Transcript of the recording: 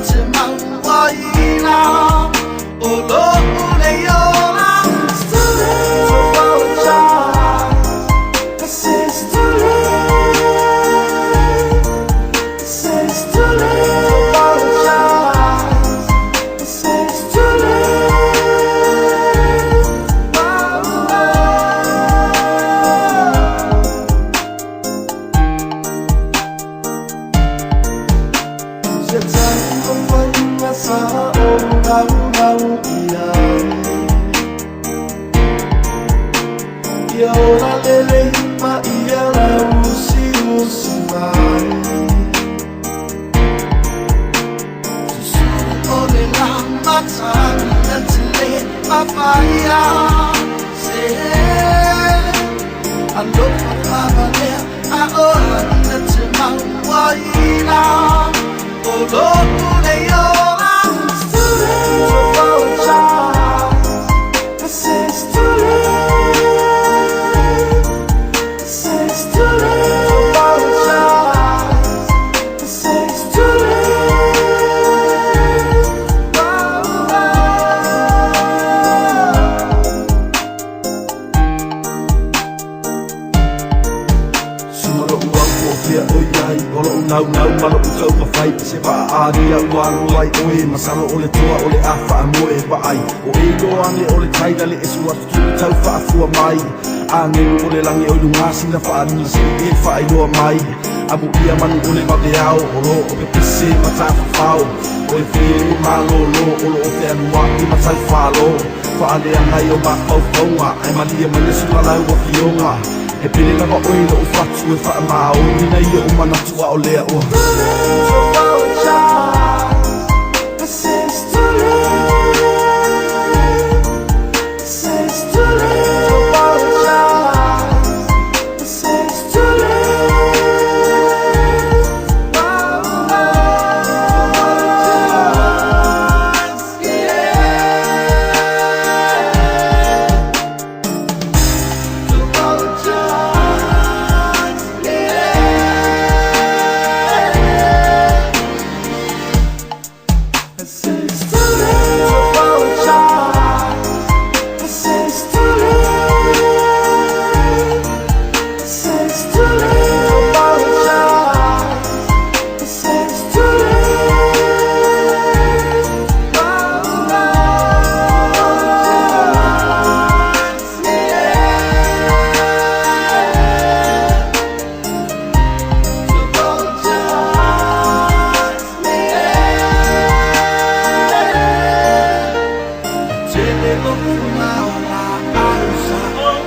to Mamaia. Oh Lord, it's too late to apologize. I say it's too late. I say it's too late to apologize. I say it's too late. Your time không vẫn là xa ôm đau đau yêu la lele ma ia la usi mai susu ole la matan natile Mamaia say I look for Mamaia I owe to Mamaia. Oh Lord, it's too late to apologize. I say it's too late. I say it's too late to apologize. I say it's too late. Sumalo uang ko fia oyai, olo unau nau malo ukau mawhai se pa aria waro ai oe masalo ole tua ole afa moe ba ai o e go ane ole taida le esu atu tu tau fa afua mai ane ole langi o lunga sina fa ani se e fa ai loa mai abu ia manu ole ma te ao olo o pe pese mata fa fao o e fe malo lo olo o te anua i mata fa lo fa ane anai o ba fau faunga ai malia mane sula lau wa fionga e pele lava oilo o fatu e wha mao ni nei o manatua o lea o I say it's too late. I say it's too late to apologize. I say it's too late. Apologize, yeah. To apologize, yeah. I say it's too late to apologize. I say it's too late. I say it's too late to apologize. I say it's too late. Apologize, yeah. To apologize, yeah. Tele lo fuma la pausa. Oh,